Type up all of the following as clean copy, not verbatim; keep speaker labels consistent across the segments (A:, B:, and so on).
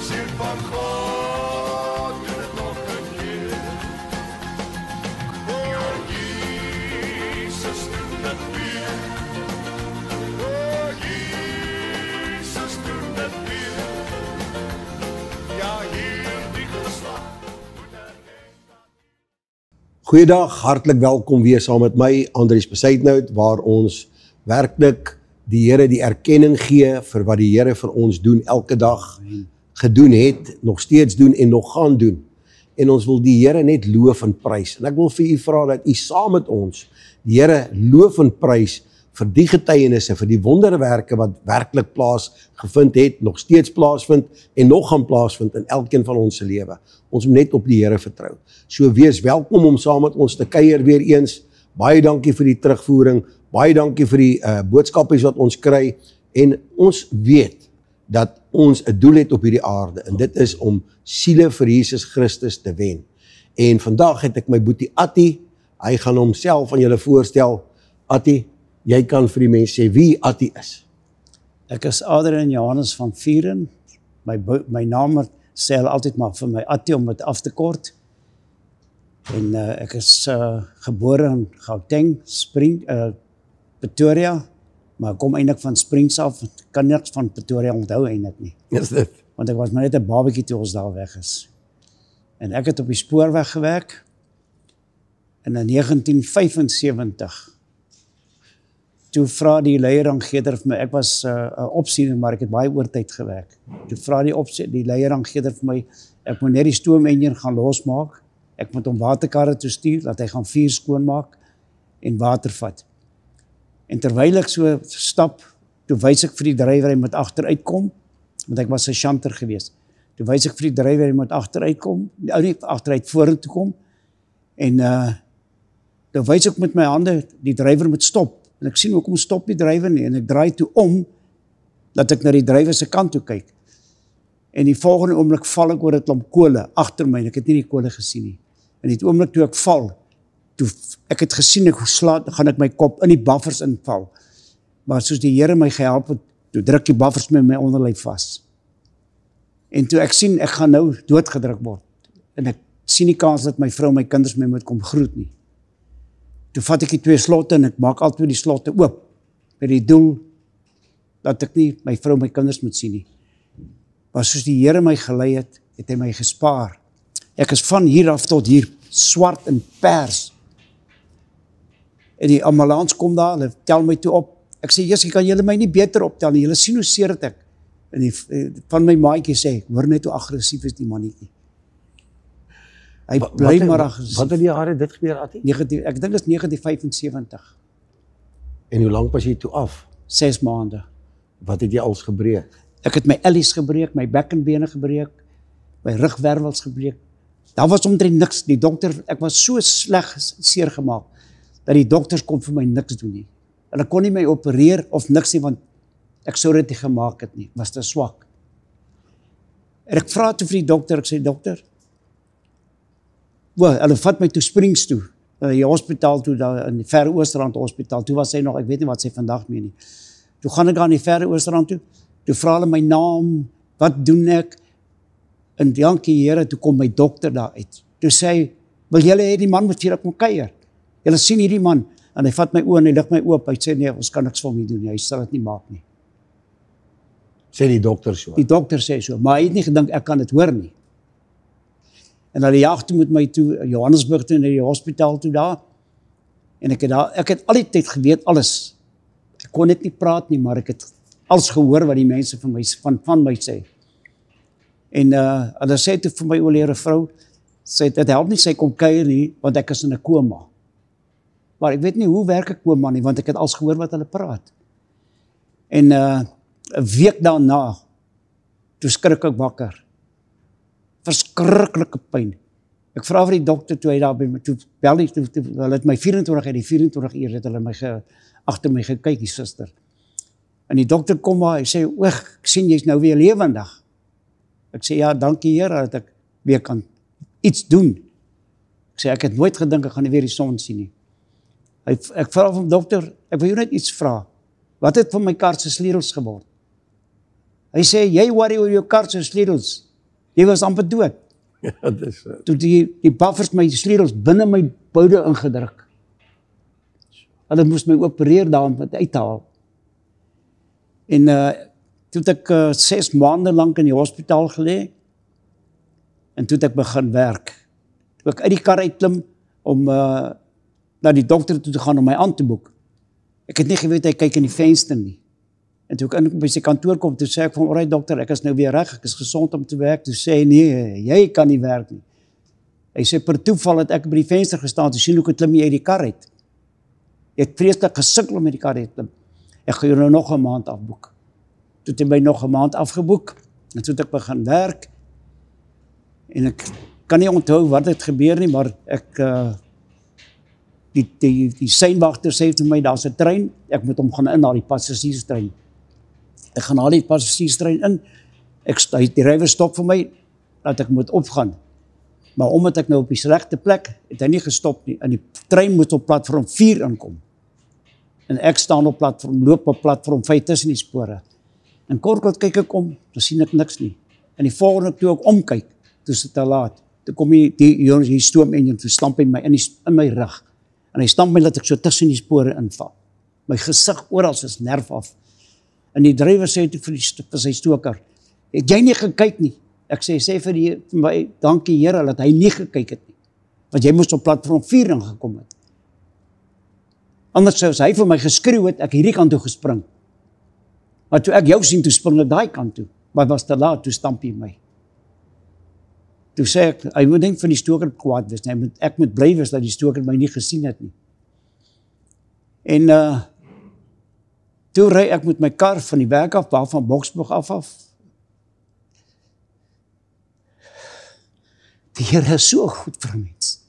A: Ziel van God, doen het nog een keer. Oh, Jesus, doen het weer. Oh, Jesus, doen het weer. Ja, hier die geslag moet
B: Goeiedag, hartlik welkom weer saam met my, Andries Besuitnout, waar ons werklik die Here die erkenning gee vir wat die Here vir ons doen elke dag, gedoen het, nog steeds doen en nog gaan doen. En ons wil die Here net loof en prys. En ek wil vir u vra dat u saam met ons die Here loof en prys vir die getuienisse, vir die wonderwerke wat werklik plaasgevind het, nog steeds plaasvind en nog gaan plaasvind in elkeen van ons se lewe. Ons moet net op die Here vertrou. So wees welkom om saam met ons te kuier weer eens. Baie dankie vir die terugvoering, baie dankie vir die boodskapies wat ons kry, en ons weet dat ons 'n doel het op hierdie aarde, en dit is om siele vir Jesus Christus te wen. En vandag het ek my boetie Attie, hy gaan homself aan julle voorstel. Attie, jy kan vir die mense sê wie Attie is.
C: Ek is Adrian Johannes van Vieren. My naam sê hulle altyd maar vir my Attie om dit af te kort. En ek is gebore in Gauteng, Pretoria, maar ek kom eintlik van Springs af. Ek kan niks van Pretoria onthou eintlik nie.
B: Is dit?
C: Want ek was maar net 'n babatjie toe ons daar weg is. En ek het op die spoorweg gewerk. En in 1975 toe vra die leierranggewer vir my, ek was 'n opsiener, maar ek het baie oortyd gewerk. Toe vra die leierranggewer vir my, ek moet net die stoomenjin gaan losmaak. Ek moet hom waterkarre toe stuur, dat hy gaan vuur skoonmaak en water vat. En terwyl ek so stap, toe wys ek vir die drywer, hy moet agteruit kom, want ek was 'n shanter geweest. Toe wys ek vir die drywer, hy moet agteruit kom, nie agteruit vorentoe kom. En toe wys ek met my hande, die drywer moet stop. En ek sien hoekom stop die drywer nie, en ek draai toe om, dat ek na die drywer se kant toe kyk. En die volgende oomblik val ek oor 'n klomp kole agter my, en ek het nie die kole gesien nie. En die oomblik toe ek val, toe ek het gesien ek gaan ek my kop in die buffers inval. Maar soos die Here my gehelp het, toe druk die buffers my onderlyf vas. En toe ek sien ek gaan nou doodgedruk word, en ek sien nie kans dat my vrou en my kinders my moet kom groet nie. Toe vat ek die 2 slotte en ek maak al 2 die slotte oop, met die doel dat ek nie my vrou en my kinders moet sien nie. Maar soos die Here my gelei het, het hy my gespaar. Ek is van hier af tot hier, swart en pers. En die ambulans kom daar, hulle tel my toe op. Ek sê, Jesus, kan julle my nie beter optel nie, julle sien hoe seer het ek. En die van my maatjie sê, hoor net hoe agressief is die mannetjie. Hy bly maar agressief.
B: Wat het die jare dit gebeur, Attie?
C: Ek dink dit is 1975.
B: En hoe lank was jy toe af?
C: 6 maande.
B: Wat het jy als gebreek?
C: Ek het my ellies gebreek, my bekkenbene gebreek, my rugwervels gebreek. Daar was omtrent niks. Die dokter, ek was so sleg seer gemaak, dat die dokters kon vir my niks doen nie. Hulle kon nie my opereer of niks nie, want ek sou dit nie gemaak het nie, was te swak. En ek vra toe vir die dokter, ek sê, dokter, hulle vat my toe Springs toe, die hospitaal toe, daar in die Verre Oosterrand hospitaal, toe was sy nog, ek weet nie wat sy vandag mee nie. Toe gaan ek aan die Verre Oosterrand toe vra hulle my naam, wat doen ek? En dankie Here, toe kom my dokter daar uit. Toe sê hy, wil julle hê die man moet hier kom kuier? Julle sien hierdie man, en hy vat my oë en hy lig my oop, hy sê nee, ons kan niks vir hom nie doen nie, hy sal dit nie maak nie.
B: Sê die dokter so?
C: Die dokter sê so, maar hy het nie gedink ek kan dit hoor nie. En hulle jaag toe met my toe, Johannesburg toe, na die hospitaal toe daar, en ek het al die tyd geweet, alles. Ek kon net nie praat nie, maar ek het alles gehoor wat die mense van my sê. En hulle sê toe vir my oorlede vrou, sê dit help nie, sy kom kuier nie, want ek is in 'n koma. Maar ek weet nie hoe werk 'n koma nie, want ek het alles gehoor wat hulle praat. En 'n week daarna, toe skrik ek wakker. Verskriklike pyn. Ek vra vir die dokter toe hy daar by my, toe bel hy, hulle het my 24 uur het hulle my agter my gekyk, die suster. En die dokter kom maar, hy sê, ek sien jy's nou weer lewendig. Ek sê, ja, dankie Here dat ek weer kan iets doen. Ek sê, ek het nooit gedink ek gaan nie weer die son sien nie. Ek vra van dokter, ek wil jou net iets vra. Wat het van my kar se sleutels geword? Hy sê, jy worry oor jou kar se sleutels. Jy was amper dood.
B: Ja, dis
C: Toe die buffers my sleutels binne my boude ingedruk. Hulle moes my opereer daar om dit uit te haal. En toe het ek 6 maande lank in die hospitaal gelê, en toe het ek begin werk. Toe ek uit die kar uitklim om na die dokter toe te gaan om my aan te boek. Ek het nie geweet hy kyk in die venster nie. En toe ek by sy kantoor kom, toe sê ek van, alright dokter, ek is nou weer reg, ek is gesond om te werk. Toe sê hy, nee, jy kan nie werk nie. Hy sê, per toeval het ek by die venster gestaan, toe sien hoe ek klim jy uit die kar uit. Jy het vreeslik gesukkel om uit die kar uit te klim. Ek gaan jou nou nog 'n maand afboek. Toe het hy my nog 'n maand afgeboek, en toe het ek begin werk, en ek kan nie onthou wat het gebeur nie, maar ek, die seinwagter sê vir my, daar's 'n trein, ek moet hom gaan inhaal, die passasierstrein. Ek gaan haal die passasierstrein in, die rywer stop vir my, dat ek moet opgaan. Maar omdat ek nou op die regte plek, het hy nie gestop nie, en die trein moet op platform 4 inkom. En ek staan op loop op platform 5 tussen die spore. En kort kyk ek om, dan sien ek niks nie. En die volgende toe ek omkyk, toe is dit te laat. Toe kom die stoom-engine, toe stamp hy my in my rug. En hy stamp my dat ek so tussen die spore inval. My gesig oral is nerf af. En die drywer sê toe vir sy stoker, het jy nie gekyk nie? Ek sê vir my, dankie Here, dat hy nie gekyk het nie. Want jy moes op platform 4 ingekom het. Anders sou hy vir my geskreeu het, ek hierdie kant toe gespring. Maar toe ek jou sien, toe spring ek daai kant toe. Maar was te laat, toe stamp hy my. Toe sê ek, hy moet denk van die stoker kwaad wees, ek moet bly wees dat die stoker my nie gesien het nie. En toe ry ek met my kar van die werk af, van Boksburg af. Die Here is so goed vir 'n mens.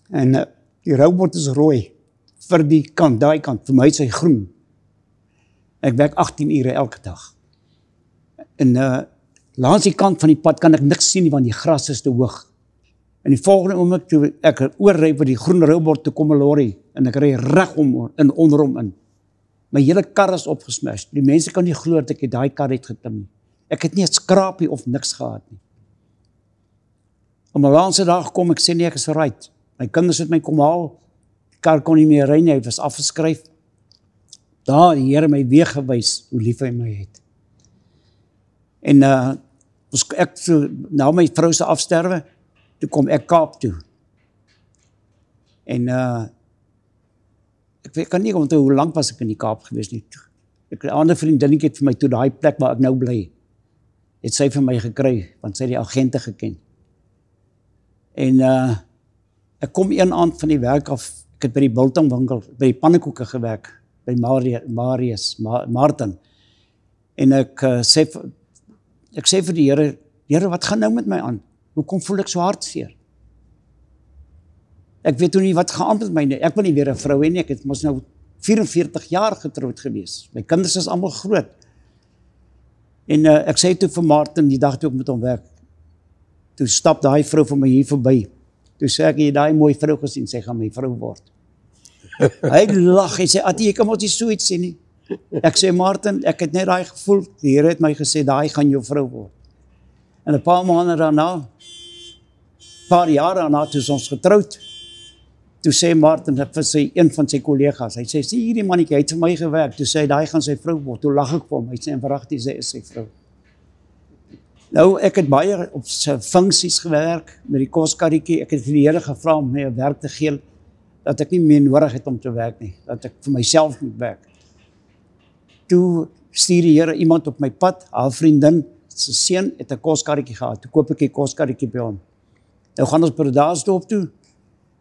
C: En die roubord is rooi, vir die kant, daai kant, vir my is hy groen. Ek werk 18 ure elke dag. En langs die kant van die pad kan ek niks sien nie, want die gras is te hoog. En die volgende oomblik toe ek oorry by die groen roubord, toe kom 'n lorry, en ek ry reg onder hom in. My hele kar is opgesmash. Die mense kan nie glo dat ek daai kar het geklim nie. Ek het nie 'n skrapie of niks gehad nie. Op 'n laaste dag kom ek sê nee, ek is right. My kinders het my kom haal. Die kar kon nie meer ry nie, hy was afgeskryf. Daar die Here my weer gewys hoe lief hy my het. En ek na my vrou se afsterwe, toe kom ek Kaap toe. En ek kan nie onthou hoe lank was ek in die Kaap gewees nie. Ek 'n ander vriendinnetjie het vir my toe daai plek waar ek nou bly, het sy vir my gekry, want sy het die agente geken. En ek kom een aand van die werk af, ek het by die biltongwinkel, by die pannekoeke gewerk, by Martin. En ek sê vir die Here, wat gaan nou met my aan? Hoekom voel ek so hartseer? Ek weet nie wat gaan met my nie. Ek wil nie weer 'n vrou hê nie. Ek het mos nou 44 jaar getroud gewees. My kinders is almal groot. En ek sê toe vir Martin, die dag toe ek met hom werk, toe stap daai vrou van my hier verby. Toe sê ek, jy daai mooi vrou gesien, sy gaan my vrou word. Hy lag, hy sê, Attie, jy kan mos nie so iets sê nie. Ek sê, Martin, ek het net daai gevoel, die Here het my gesê, daai gaan jou vrou word. En 'n paar maande daarna, paar jaar daarna, toe is ons getroud, toe sê Martin vir een van sy kollegas, hy sê, sien hierdie mannetjie, hy het vir my gewerk, toe sê hy, daai gaan sy vrou word, toe lag ek vir hom, hy sê, en verragtig, sy is sy vrou. Nou, ek het baie op sy funksies gewerk, met die koskarretjie, ek het vir die Here gevra om my werk te gee, dat ek nie meer nodig het om te werk nie, dat ek vir myself moet werk. Toe stuur die Here iemand op my pad, haar vriendin, sy seun het 'n koskarretjie gehad, toe koop ek die koskarretjie by hom. Nou gaan ons Bredasdorp toe,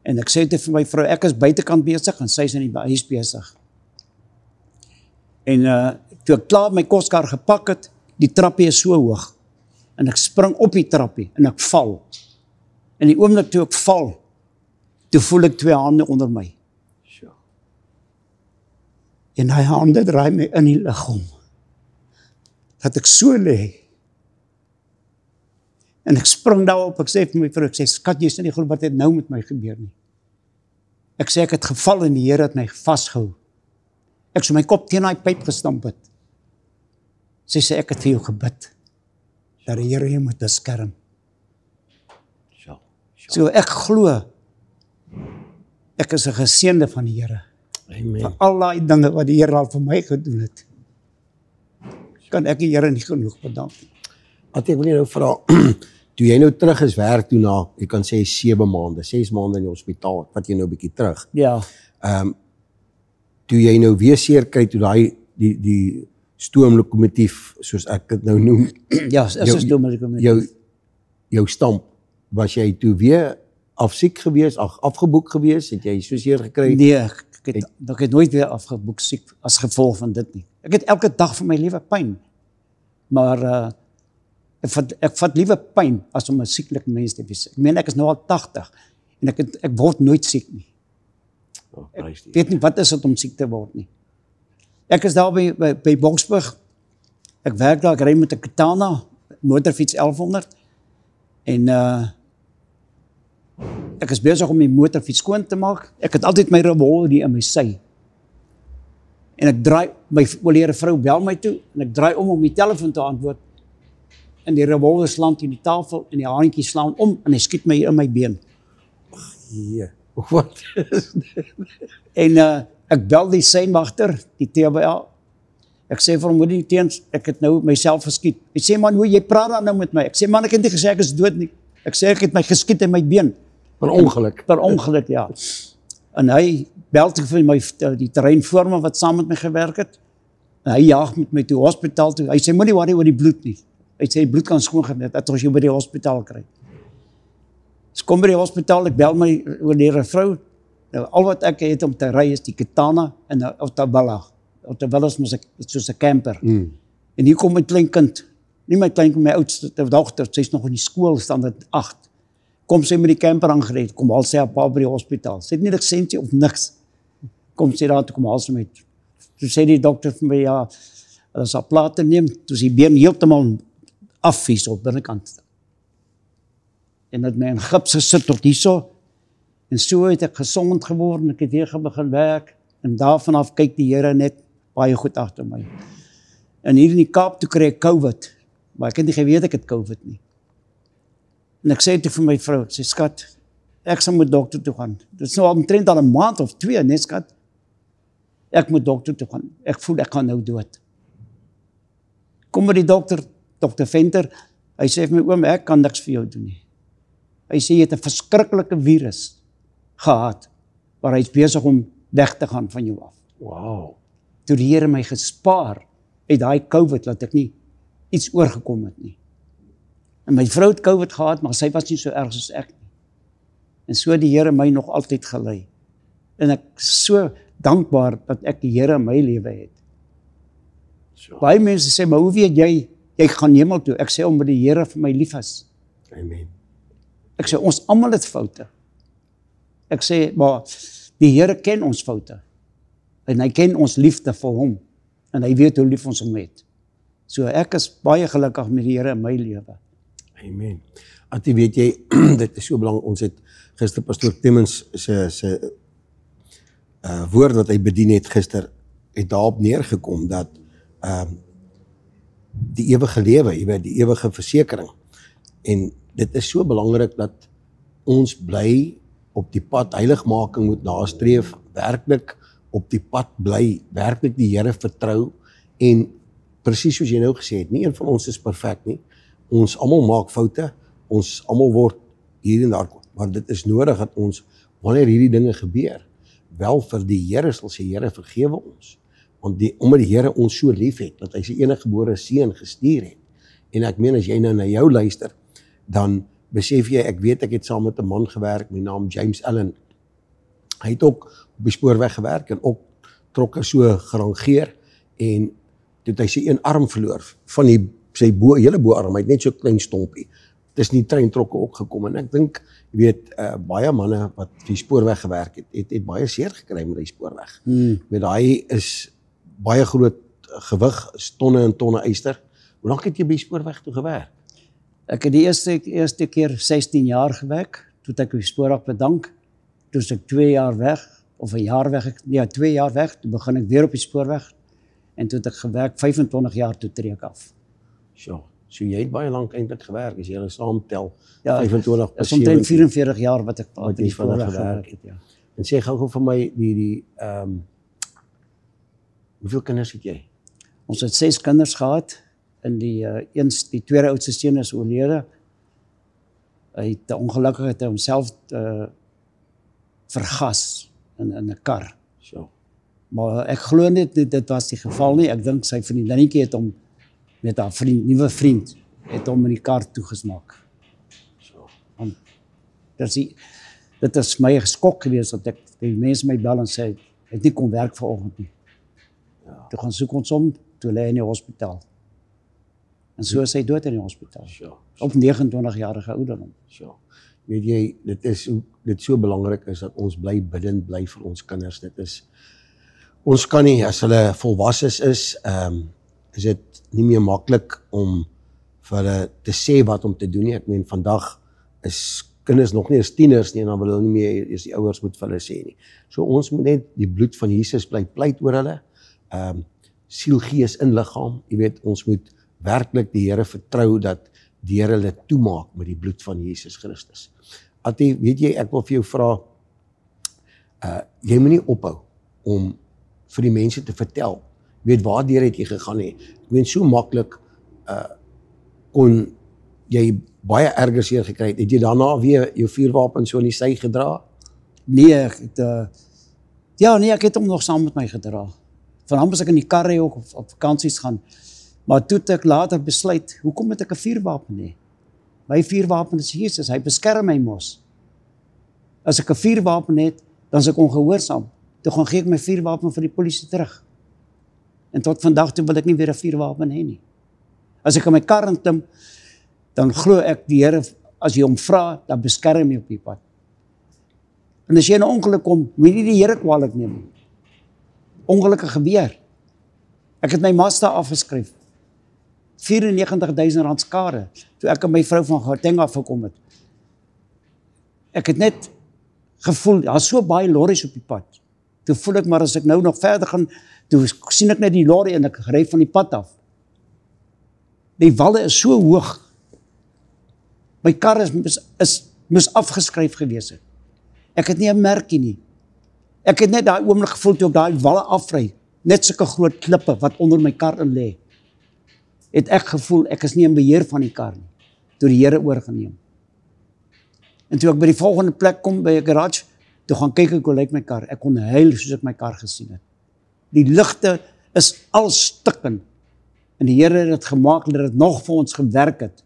C: en ek sê vir my vrou, ek is buitekant besig, en sy is in die huis besig. En toe ek klaar my koskar gepak het, die trappie is so hoog, en ek spring op die trappie, en ek val. En die oomblik toe ek val, toe voel ek 2 hande onder my. En hy hande draai my in die lug om, dat ek so lê. En ek spring daarop, ek sê vir my vrou, ek sê, skat, jy is nie glo wat het nou met my gebeur nie. Ek sê, ek het geval en die Here het my vasgehou. Ek so my kop teen daai pyp gestamp het. Sy sê, ek het vir jou gebid. dat die Here jou moet beskerm.
B: So.
C: So ek glo, ek is 'n geseënde van die Here.
B: Amen.
C: Vir al die dinge wat die Here al vir my gedoen het, kan ek die Here nie genoeg bedank nie.
B: Wat ek wil jou nou vra, toe jy nou terug is werk toe na, jy kan sê 7 maande, 6 maande in die hospitaal, wat jy nou 'n bietjie terug.
C: Ja,
B: Toe jy nou weer seer kry, toe die stoomlokomotief, soos ek dit nou noem,
C: ja, is 'n stoomlokomotief.
B: jou stamp, was jy toe weer afsiek gewees, afgeboek gewees, het jy so seer gekry?
C: Nee, ek het nooit weer afgeboek siek as gevolg van dit nie. Ek het elke dag van my lewe pyn. Maar ek vat liewe pyn as om 'n sieklike mens te wees. Ek meen ek is nou al 80 en ek word nooit siek nie. Ek weet nie wat is dit om siek te word nie. Ek is daar by Boksburg. Ek werk daar, ek ry met 'n Katana, motorfiets 1100 en ek is besig om die motorfiets skoon te maak. Ek het altyd my revolver hier in my sy. En ek draai, my oorlede vrou bel my toe en ek draai om die telefoon te antwoord. En die revolver slaan teen die tafel en die handjie slaan om en hy skiet my hier in my been.
B: Ja. Wat is dit?
C: En ek bel die seinwagter, die TBA. Ek sê vir hom, moet nie teens, ek het nou myself geskiet. Hy sê, man, hoe jy praat dan nou met my? Ek sê, man, ek het nie gesê ek is dood nie. Ek sê, ek het my geskiet in my been.
B: Per ongeluk.
C: Per ongeluk, ja. En hy bel toe vir my, die terreinvoorman wat saam met my gewerk het. En hy jaag met my toe hospitaal toe. Hy sê, moenie worry oor die bloed nie. Hy sê, die bloed kan skoongeneem, dat ons jou by die hospitaal kry. Dus kom by die hospitaal, ek bel my oorlede vrou. Nou, al wat ek het om te ry is die Katana en 'n Otabella. Otabella is soos 'n camper. En hier kom my kleinkind, nie my kleinkind, my oudste dogter, sy is nog in die skool, standaard 8. Kom sy met die camper aangered, kom haal sy haar pa by die hospitaal. Sy het nie lisensie of niks. Kom sy daar toe, kom haal sy my. Toe sê die dokter vir my, ja, hulle sal plate neem, toe is die been heeltemal afvies op binnekant. En het my in gips gesit tot hierso, en so het ek gesond geworden, ek het weer begin werk, en daarvan af kyk die Here net baie goed agter my. En hier in die Kaap toe kry ek COVID, maar ek het nie geweet ek het COVID nie. En ek sê toe vir my vrou, sê skat, ek sal met dokter toe gaan. Dit is nou omtrent al 'n maand of 2, nee skat. Ek moet dokter toe gaan. Ek voel ek gaan nou dood. Kom by die dokter Venter, hy sê vir my, oom, ek kan niks vir jou doen nie. Hy sê, jy het 'n verskriklike virus gehad, waar hy is besig om weg te gaan van jou af.
B: Wow.
C: Toe die Here my gespaar uit daai COVID, dat ek nie iets oorgekom het nie. En my vrou het COVID gehad, maar sy was nie so erg soos ek nie. En so die Here my nog altyd gelei. En ek is so dankbaar dat ek die Here in my lewe het.
B: So.
C: Baie mense sê, maar hoe weet jy gaan hemel toe? Ek sê, omdat die Here vir my lief is.
B: Amen.
C: Ek sê, ons almal het foute. Ek sê, maar die Here ken ons foute. En hy ken ons liefde vir hom. En hy weet hoe lief ons hom het. So ek is baie gelukkig met die Here in my lewe.
B: Amen. Antie, weet jy, dit is so belangrik, ons het gister pastoor Timmins se woord wat hy bedien het gister, het daarop neergekom dat die ewige lewe, jy weet, die ewige versekering. En dit is so belangrik dat ons bly op die pad, heiligmaking moet nastreef, werklik op die pad bly, werklik die Here vertrou, en presies soos jy nou gesê het, nie een van ons is perfek nie, ons almal maak foute, ons almal word hier en daar, maar dit is nodig dat ons, wanneer hierdie dinge gebeur, wel vir die Here sal sê, Here vergewe ons, omdat die Here ons so lief het, dat hy sy enige gebore seun gestuur het, en ek meen as jy nou na jou luister, dan besef jy, ek weet ek het saam met 'n man gewerk, my naam James Allen, hy het ook op die spoorweg gewerk, en ook trokke so gerangeer, en toe het hy sy een arm verloor, van sy hele boarm, hy het net so klein stompie, het is nie treintrokke ook gekom, en ek dink, jy weet, baie manne wat die spoorweg gewerk het baie seer gekry met die spoorweg. Weet, hy is baie groot gewig, tonne en tonne yster. Hoe lang het jy by die spoorweg toe gewerk?
C: Ek het die eerste keer 16 jaar gewerk, toe ek die spoorweg bedank, toe is ek 2 jaar weg, of 'n jaar weg, ja 2 jaar weg, toe begin ek weer op die spoorweg, en toe het ek gewerk 25 jaar, toe tree ek af.
B: So So jy het baie lank eintlik gewerk, as jy hulle saamtel,
C: Ja,
B: 25
C: Dit is omtrent 44 jaar wat ek
B: wat
C: in
B: jy
C: die
B: van hulle
C: spoorweg
B: gewerk
C: gewerk het, ja.
B: En sê gou vir my, hoeveel kinders het jy?
C: Ons het 6 kinders gehad, en die tweede oudste seun is oorlede. Hy het ongelukkig homself vergas in 'n kar.
B: So.
C: Maar ek glo net dit was die geval nie. Ek dink sy vriendinnetjie het hom met haar nuwe vriend het hom in die kar toegesmaak.
B: So.
C: Want dit is my 'n skok geweest dat die mense my bel en sê hy het nie kon werk vanoggend nie.
B: Ja.
C: Toe gaan soek ons hom, toe lê hy in die hospitaal. En so is hy dood in die hospitaal.
B: So.
C: Op 29-jarige ouderdom.
B: So. Weet jy, dit so belangrik is dat ons bly bidend bly vir ons kinders. Ons kan nie, as hulle volwasses is dit nie meer maklik om vir hulle te sê wat om te doen nie. Ek meen, vandag is kinders nog nie eens tieners nie, en dan wil hulle nie meer eers die ouers moet vir hulle sê nie. So ons moet net die bloed van Jesus bly pleit oor hulle. Siel, gees en liggaam. Jy weet, ons moet werklik die Here vertrou dat die Here hulle toemaak met die bloed van Jesus Christus. Attie, weet jy, ek wil vir jou vra, jy moet nie ophou om vir die mense te vertel, weet waardeur het jy gegaan nie. Ek meen, so maklik kon jy baie erger seer gekry het. Het jy daarna weer jou vuurwapen so in die sy gedra?
C: Nee, ek het hom nog saam met my gedra. Vanaf as ek in die kar ry ook op vakansies gaan. Maar toe het ek later besluit, hoekom het ek 'n vuurwapen nie? My vuurwapen is Jesus, hy beskerm my mos. As ek 'n vuurwapen het, dan is ek ongehoorsaam. Toe gaan gee ek my vuurwapen vir die polisie terug. En tot vandag toe wil ek nie weer 'n vuurwapen hê nie. As ek in my kar inklim, dan glo ek die Here, as jy hom vra, dan beskerm jy op die pad. En as jy in 'n ongeluk kom, moet jy nie die Here kwaadlik neem nie. Ongelukke gebeur. Ek het my Mazda afgeskryf. R94.000 skade, toe ek en my vrou van Gauteng afgekom het. Ek het net gevoel, daar is so baie lorries op die pad. Toe voel ek, maar as ek nou nog verder gaan, toe sien ek net die lorry en ek ry van die pad af. Die walle is so hoog. My kar moes afgeskryf gewees het. Ek het nie 'n merkie nie. Ek het net daai oomblik gevoel toe ek daai walle afry, net sulke groot klippe wat onder my kar in lê. Het ek gevoel, ek is nie in beheer van die kar nie, toe die Here oorgeneem. En toe ek by die volgende plek kom, by 'n garage, toe gaan kyk ek hoe lyk my kar. Ek kon huil soos ek my kar gesien het. Die ligte is al stikkend. En die Here het dit gemaak dat dit nog vir ons gewerk het.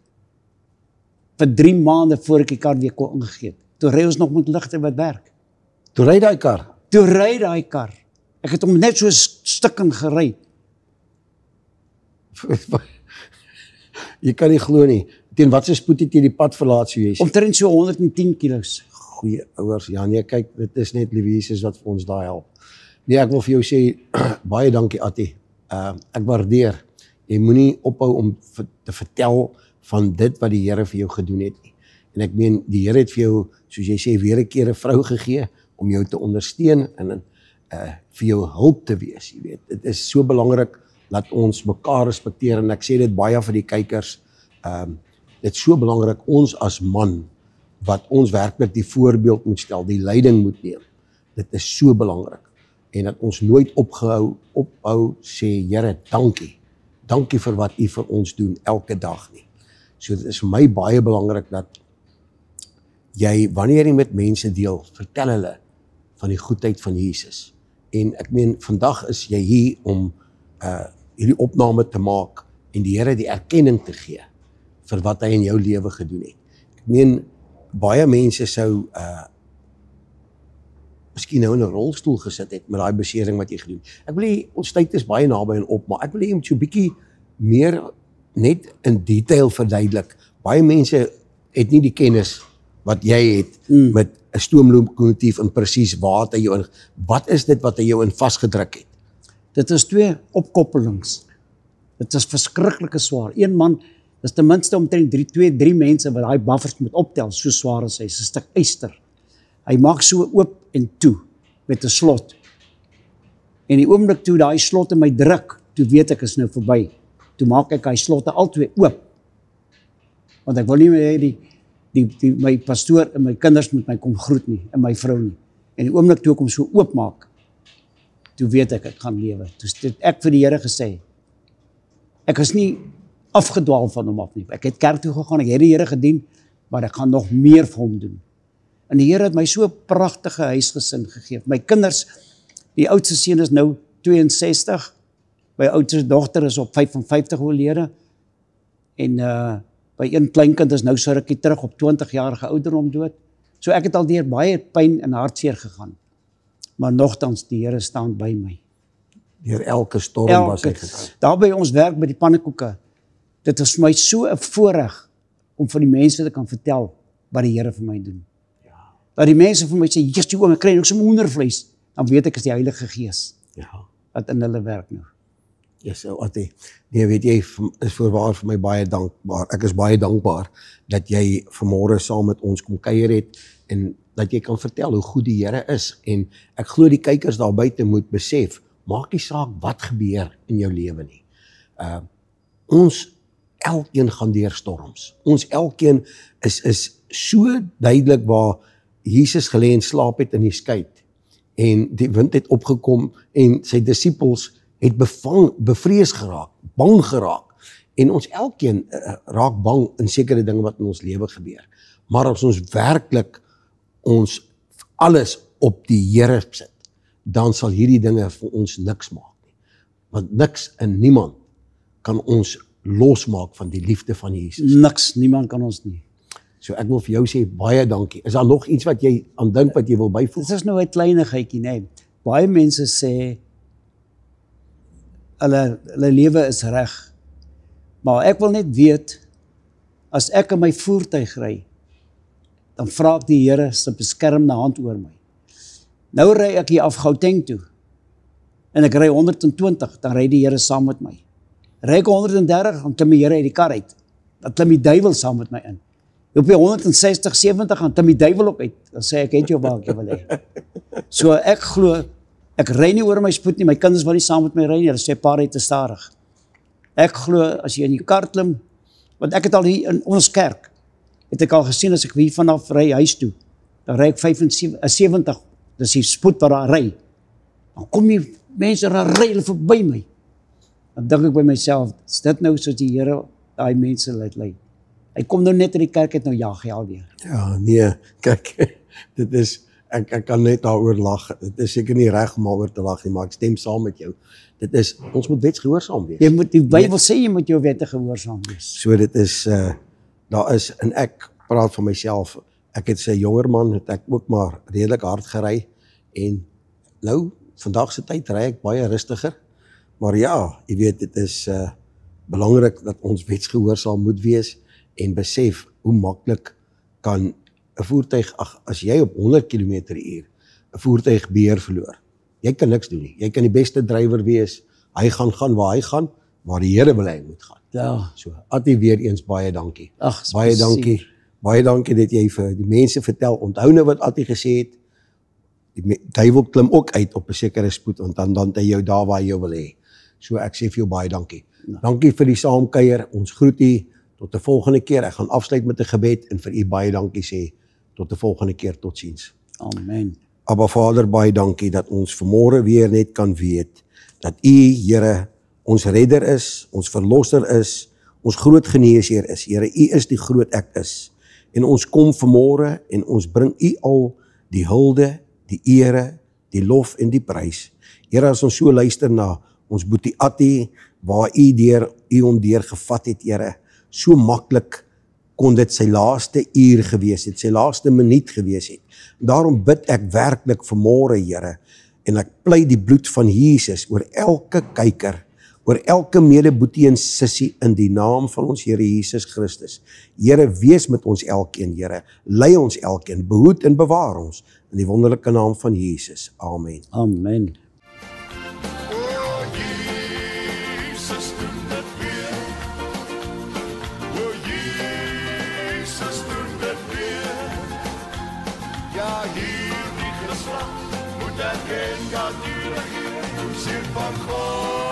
C: Vir 3 maande voor ek die kar weer kon ingegee het. Toe ry ons nog met ligte wat werk.
B: Toe ry daai kar.
C: Toe ry daai kar. Ek het hom net so stikkend gery.
B: Jy kan nie glo nie. Teen wat se spoed het jy die pad verlaat sou jy sê?
C: Omtrent so 110 kilos.
B: Goeie ouers. Ja nee, kyk, dit is net liewe Jesus wat vir ons daai help. Nee, ek wil vir jou sê baie dankie Attie. Ek waardeer. Jy moenie ophou om te vertel van dit wat die Here vir jou gedoen het nie. En ek meen, die Here het vir jou, soos jy sê, weer 'n keer 'n vrou gegee om jou te ondersteun en vir jou hulp te wees, jy weet. Dit is so belangrik dat ons mekaar respekteer, en ek sê dit baie vir die kykers, dit is so belangrik, ons as man, wat ons werklik die voorbeeld moet stel, die leiding moet neem. Dit is so belangrik. En dat ons nooit ophou sê, Here, dankie. Dankie vir wat U vir ons doen, elke dag nie. So dit is vir my baie belangrik dat jy, wanneer jy met mense deel, vertel hulle van die goedheid van Jesus. En ek meen, vandag is jy hier om hierdie opname te maak en die Here die erkenning te gee vir wat hy in jou lewe gedoen het. Ek meen, baie mense sou miskien nou in 'n rolstoel gesit het met daai besering wat jy gedoen. Ek wil hê, ons tyd is baie naby en op, maar ek wil hê jy moet so 'n bietjie meer net in detail verduidelik. Baie mense het nie die kennis wat jy het met 'n stoomlokomotief en presies waar het hy jou in, wat is dit wat hy jou in vasgedruk het?
C: Dit is 2 opkoppelings. Dit is verskriklike swaar. Een man, dis ten minste omtrent 3 mense wat daai buffers moet optel, so swaar as hy, 'n stuk yster. Hy maak so oop en toe met 'n slot. En die oomblik toe daai slot in my druk, toe weet ek is nou verby. Toe maak ek hy slotte al 2 oop Want ek wil nie meer my pastoor en my kinders met my kom groet nie, en my vrou nie. En die oomblik toe ek hom so oopmaak, toe weet ek gaan lewe. Toe het ek vir die Here gesê, ek is nie afgedwaal van hom af nie. Ek het kerk toe gegaan, ek het die Here gedien, maar ek gaan nog meer vir hom doen. En die Here het my so 'n pragtige huisgesin gegee. My kinders, die oudste seun is nou 62, my oudste dogter is op 55 oorlede, en by een kleinkind is nou so rukkie terug op 20-jarige ouderdom dood. So ek het al deur baie pyn en hartseer gegaan. Maar nogtans, die Here staan by my.
B: Deur elke storm was hy gegaan.
C: Daar by ons werk by die pannekoeke, dit is vir my so 'n voorreg om vir die mense te kan vertel wat die Here vir my doen. Ja. Dat die mense vir my sê, "Jesus, oom, ek kry nog so hoendervleis," dan weet ek is die Heilige Gees wat in hulle werk nou.
B: Yes, Attie. Nee, weet jy, is voorwaar vir my baie dankbaar. Ek is baie dankbaar dat jy vanmôre saam met ons kom kuier het en dat jy kan vertel hoe goed die Here is. En ek glo die kykers daar buite moet besef, maak nie saak wat gebeur in jou lewe nie. Ons elkeen gaan deur storms. Ons elkeen is so duidelik waar Jesus gelê en slaap het in die skei. En die wind het opgekom en sy disippels het bevrees geraak, bang geraak. En ons elkeen raak bang in sekere dinge wat in ons lewe gebeur. Maar as ons werklik ons alles op die Here sit, dan sal hierdie dinge vir ons niks maak nie. Want niks en niemand kan ons losmaak van die liefde van Jesus.
C: Niks, niemand kan ons nie.
B: So ek wil vir jou sê, baie dankie. Is daar nog iets wat jy aan dink wat jy wil byvoeg?
C: Dit is nou 'n kleinigheidjie, nee. Baie mense sê, hulle lewe is reg. Maar ek wil net weet, as ek in my voertuig ry, dan vra ek die Here se beskermende hand oor my. Nou ry ek hier af Gauteng toe, en ek ry 120, dan ry die Here saam met my. Ry ek 130, dan klim die Here uit die kar uit. Dan klim die duiwel saam met my in. Op die 160, 70, dan klim die duiwel ook uit. Dan sê ek, het jou waar ek jou wil hê. So ek glo, ek ry nie oor my spoed nie, my kinders wil nie saam met my ry nie, hulle sê pa ry te stadig. Ek glo, as jy in die kar klim, want ek het al hier in ons kerk, het ek al gesien, as ek hier vanaf ry huis toe, dan ry ek 75, dis die spoed wat daar ry. Dan kom die mense, dan ry hulle verby my. Dan dink ek by myself, is dit nou soos die Here daai mense laat lei? Hy kom nou net in die kerk, het nou jaag hy alweer.
B: Ja, nee, kyk, dit is, ek kan net daaroor lag. Dit is seker nie reg om daaroor te lag nie, maar ek stem saam met jou. Dit is, ons moet wetsgehoorsaam wees.
C: Jy moet, die Bybel sê jy moet jou wette gehoorsaam wees.
B: So dit is, daar is, en ek praat van myself, ek het sy jonger man, het ek ook maar redelik hard gery, en nou, vandag se tyd ry ek baie rustiger, maar ja, jy weet, dit is belangrik dat ons wetsgehoorsaam moet wees, en besef hoe maklik kan 'n voertuig, as jy op 100 km/h 'n voertuig beheer verloor, jy kan niks doen nie. Jy kan die beste drywer wees, hy gaan waar hy gaan, waar die Here wil hy moet gaan.
C: Ja.
B: So, Attie, weer eens baie dankie.
C: Ag,
B: Baie dankie. Baie dankie dat jy vir die mense vertel. Onthou nou wat Attie gesê het. Die duiwel klim ook uit op 'n sekere spoed, want dan hy jou daar waar hy jou wil hê. So ek sê vir jou baie dankie.
C: Ja.
B: Dankie vir die saamkuier. Ons groet u tot 'n volgende keer. Ek gaan afsluit met 'n gebed en vir u baie dankie sê. Tot 'n volgende keer. Totsiens.
C: Amen.
B: Abba Vader, baie dankie dat ons vanmôre weer net kan weet dat u, Here, ons redder is, ons verlosser is, ons groot geneesheer is. Here, u is die groot ek is. En ons kom vanmôre en ons bring u al die hulde, die ere, die lof en die prys. Here, as ons so luister na ons boetie Attie, waar u hom deur gevat het, Here, so maklik kon dit sy laaste uur gewees het, sy laaste minuut gewees het. Daarom bid ek werklik vanmôre, Here, en ek pleit die bloed van Jesus oor elke kyker, oor elke medeboetie en sussie in die naam van ons Here Jesus Christus. Here, wees met ons elkeen, Here, lei ons elkeen, behoed en bewaar ons in die wonderlike naam van Jesus. Amen.
C: Amen.
A: O Jesus, doen dit weer. O Jesus, doen dit weer. Ja, hierdie geslag moet erken dat U regeer, seun van God.